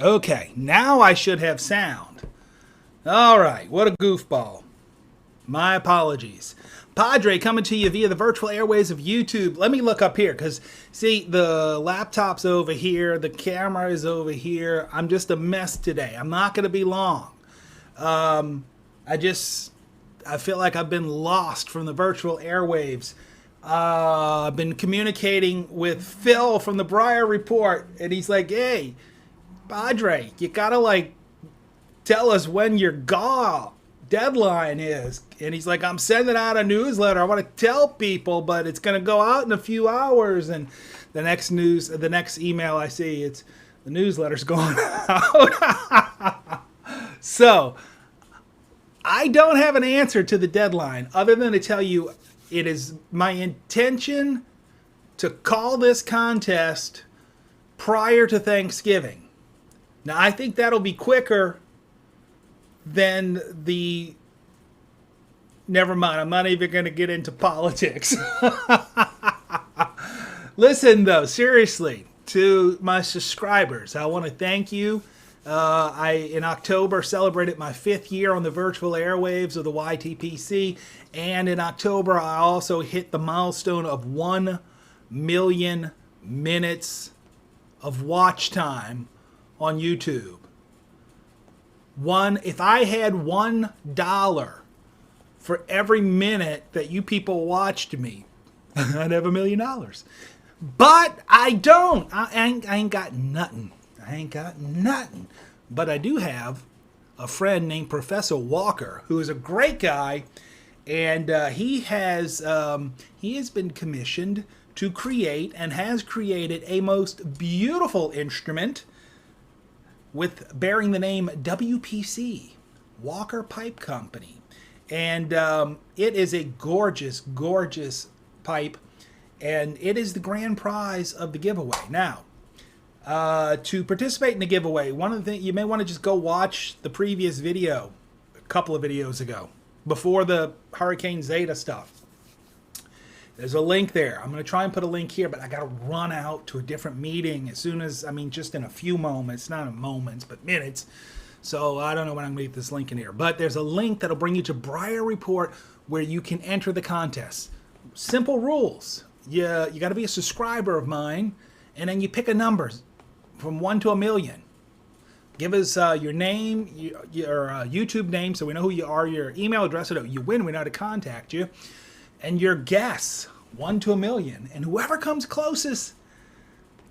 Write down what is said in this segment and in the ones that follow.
Okay, now I should have sound. All right, what a goofball. My apologies. Padre coming to you via the virtual airways of YouTube. Let me look up here because, see, the laptop's over here, the camera is over here. I'm just a mess today. I'm not going to be long. I just, I feel like I've been lost from the virtual airwaves. I've been communicating with Phil from the Breyer Report, and he's like, hey, Padre, you gotta like tell us when your GAW deadline is. And he's like, I'm sending out a newsletter. I want to tell people, but it's going to go out in a few hours. And the next email I see, it's the newsletter's going out. So I don't have an answer to the deadline other than to tell you it is my intention to call this contest prior to Thanksgiving. Now, I think that'll be quicker than the. Never mind, I'm not even going to get into politics. Listen, though, seriously, to my subscribers, I want to thank you. I, in October, celebrated my 5th year on the virtual airwaves of the YTPC. And in October, I also hit the milestone of 1 million minutes of watch time on YouTube. If I had $1 for every minute that you people watched me, I'd have $1 million. But I don't. I ain't got nothing. I ain't got nothing. But I do have a friend named Professor Walker, who is a great guy, and he has been commissioned to create and has created a most beautiful instrument with bearing the name WPC, Walker Pipe Company. And it is a gorgeous, gorgeous pipe, and it is the grand prize of the giveaway. Now, to participate in the giveaway, one of the things, you may want to just go watch the previous video, a couple of videos ago, before the Hurricane Zeta stuff. There's a link there. I'm going to try and put a link here, but I got to run out to a different meeting as soon as, just in a few moments, not in moments, but minutes. So I don't know when I'm going to get this link in here. But there's a link that'll bring you to Breyer Report where you can enter the contest. Simple rules. You got to be a subscriber of mine, and then you pick a number from 1 to 1 million. Give us your name, your YouTube name, so we know who you are, your email address, so that you win, we know how to contact you. And your guess, 1 to 1 million. And whoever comes closest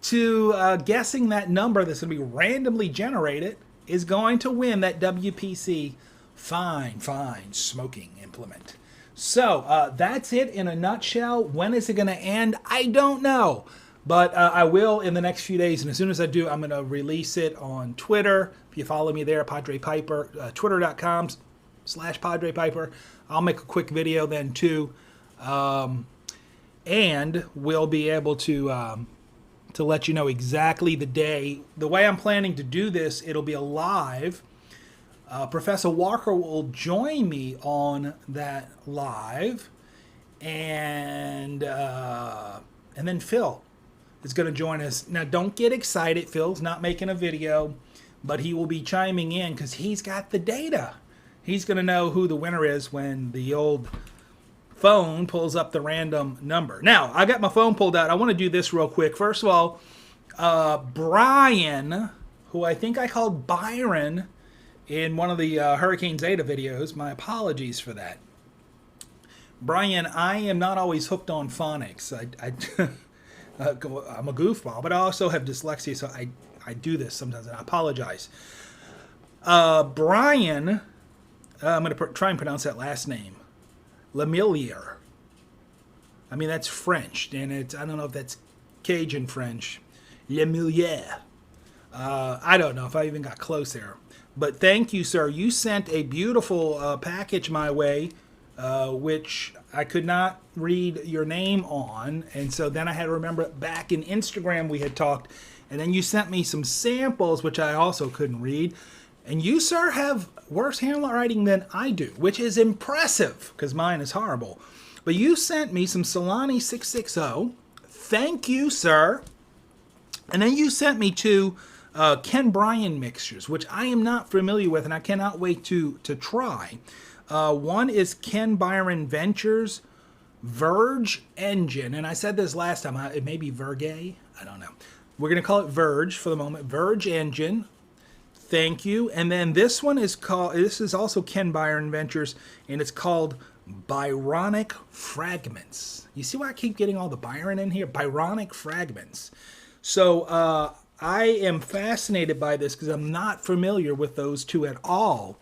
to guessing that number that's going to be randomly generated is going to win that WPC fine smoking implement. So that's it in a nutshell. When is it going to end? I don't know. But I will in the next few days. And as soon as I do, I'm going to release it on Twitter. If you follow me there, Padre Piper, twitter.com/Padre Piper. I'll make a quick video then too. And we'll be able to let you know exactly the day. The way I'm planning to do this, it'll be a live. Professor Walker will join me on that live, and then Phil is going to join us. Now, don't get excited. Phil's not making a video, but he will be chiming in because he's got the data. He's going to know who the winner is when the old phone pulls up the random number. Now, I got my phone pulled out. I want to do this real quick. First of all, Brian, who I think I called Byron in one of the Hurricane Zeta videos. My apologies for that. Brian, I am not always hooked on phonics. I'm a goofball, but I also have dyslexia, so I do this sometimes, and I apologize. Brian, I'm going to try and pronounce that last name. Lemillier. That's French, and I don't know if that's Cajun French. Lemillier. I don't know if I even got close there. But thank you, sir. You sent a beautiful package my way, which I could not read your name on. And so then I had to remember back in Instagram we had talked. And then you sent me some samples, which I also couldn't read. And you, sir, have worse handwriting than I do, which is impressive because mine is horrible. But you sent me some Solani 660. Thank you, sir. And then you sent me two Ken Bryan mixtures, which I am not familiar with, and I cannot wait to try. One is Ken Byron Ventures Verge Engine, and I said this last time. It may be Verge. I don't know. We're going to call it Verge for the moment. Verge Engine. Thank you. And then this one is called. This is also Ken Byron Ventures, and it's called Byronic Fragments. You see why I keep getting all the Byron in here? Byronic Fragments. So I am fascinated by this because I'm not familiar with those two at all.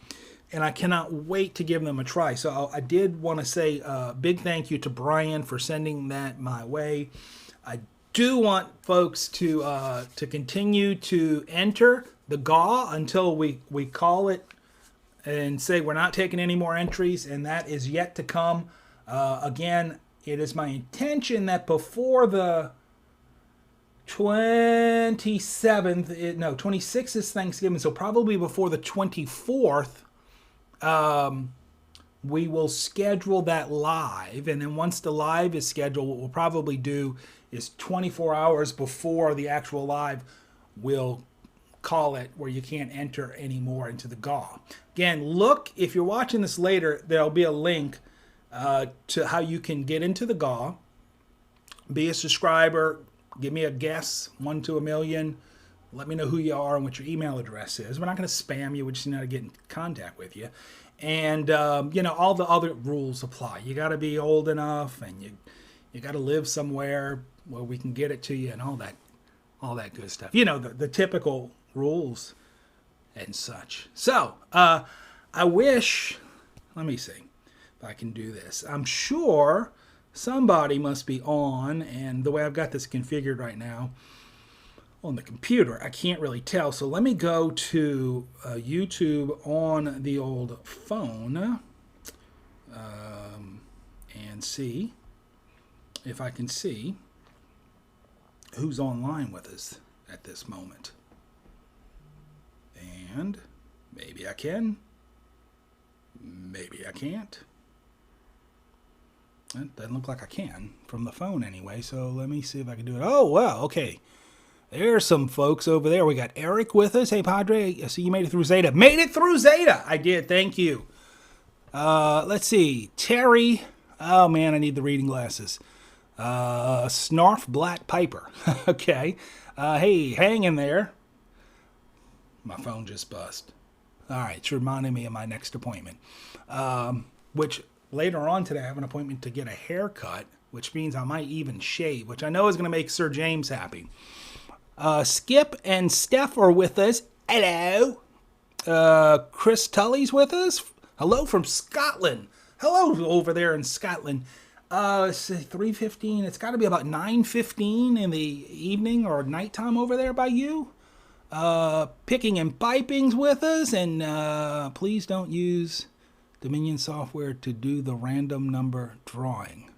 And I cannot wait to give them a try. So I did want to say a big thank you to Brian for sending that my way. I do want folks to continue to enter the GAW until we call it and say we're not taking any more entries, and that is yet to come. Again, it is my intention that before the 26th is Thanksgiving, so probably before the 24th, we will schedule that live. And then once the live is scheduled, what we'll probably do is 24 hours before the actual live, we'll call it where you can't enter anymore into the GAW. Again, look, if you're watching this later, there'll be a link to how you can get into the GAW, be a subscriber, give me a guess, 1 to a million. Let me know who you are and what your email address is. We're not going to spam you. We just know how to get in contact with you. And, all the other rules apply. You got to be old enough, and you got to live somewhere where we can get it to you, and all that good stuff. The typical rules and such. So, I wish, let me see if I can do this. I'm sure somebody must be on, and the way I've got this configured right now on the computer, I can't really tell. So let me go to YouTube on the old phone and see if I can see who's online with us at this moment. And maybe I can. Maybe I can't. It doesn't look like I can from the phone anyway, so let me see if I can do it. Oh, wow, okay. There's some folks over there. We got Eric with us. Hey, Padre, I see you made it through Zeta. Made it through Zeta! I did, thank you. Let's see. Terry. Oh, man, I need the reading glasses. Snarf Black Piper. Okay. Hey, hang in there. My phone just bust. All right, it's reminding me of my next appointment. Which later on today I have an appointment to get a haircut, which means I might even shave, which I know is going to make Sir James happy. Skip and Steph are with us. Hello. Chris Tully's with us. Hello from Scotland. Hello over there in Scotland. It's 3:15. It's got to be about 9:15 in the evening or nighttime over there by you. Picking and Piping's with us, and please don't use Dominion software to do the random number drawing.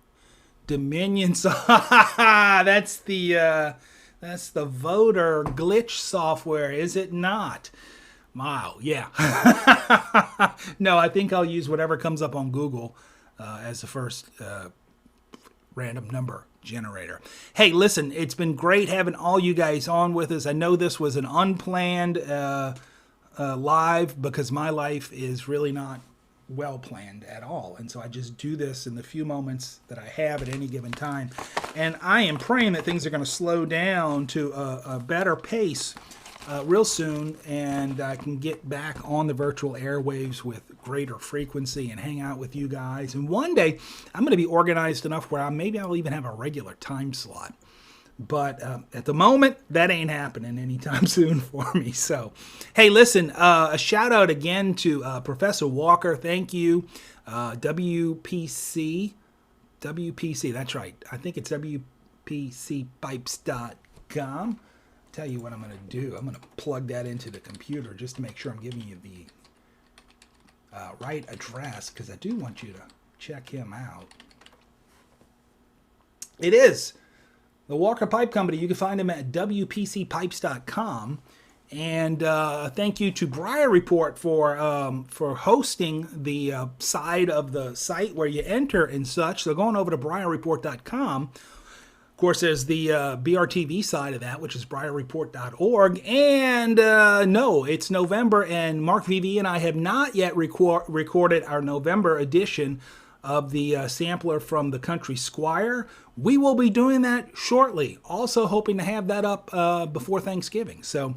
Dominion that's the voter glitch software, is it not? Wow, yeah. No, I think I'll use whatever comes up on Google as the first random number generator. Hey, listen, it's been great having all you guys on with us. I know this was an unplanned live because my life is really not well planned at all, and so I just do this in the few moments that I have at any given time, and I am praying that things are going to slow down to a better pace real soon, and I can get back on the virtual airwaves with greater frequency and hang out with you guys. And one day I'm going to be organized enough where maybe I'll even have a regular time slot. But at the moment, that ain't happening anytime soon for me. So, hey, listen, a shout out again to Professor Walker. Thank you. WPC, that's right. I think it's WPCpipes.com. Tell you what I'm going to do. I'm going to plug that into the computer just to make sure I'm giving you the right address, because I do want you to check him out. It is the Walker Pipe Company. You can find him at WPCpipes.com. And thank you to Briar Report for hosting the side of the site where you enter and such. So going over to BriarReport.com. course, there's the BRTV side of that, which is briarreport.org. And no, it's November, and Mark VV and I have not yet recorded our November edition of the sampler from the Country Squire. We will be doing that shortly. Also hoping to have that up before Thanksgiving. So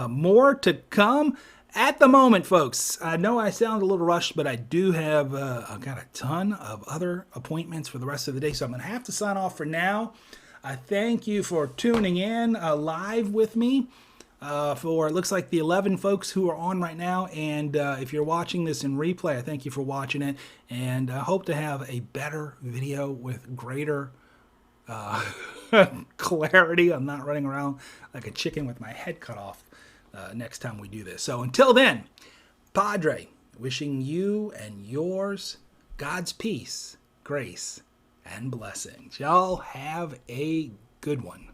more to come. At the moment, folks, I know I sound a little rushed, but I do have I've got a ton of other appointments for the rest of the day, so I'm going to have to sign off for now. I thank you for tuning in live with me for, it looks like, the 11 folks who are on right now, and if you're watching this in replay, I thank you for watching it, and I hope to have a better video with greater clarity. I'm not running around like a chicken with my head cut off next time we do this. So until then, Padre, wishing you and yours God's peace, grace, and blessings. Y'all have a good one.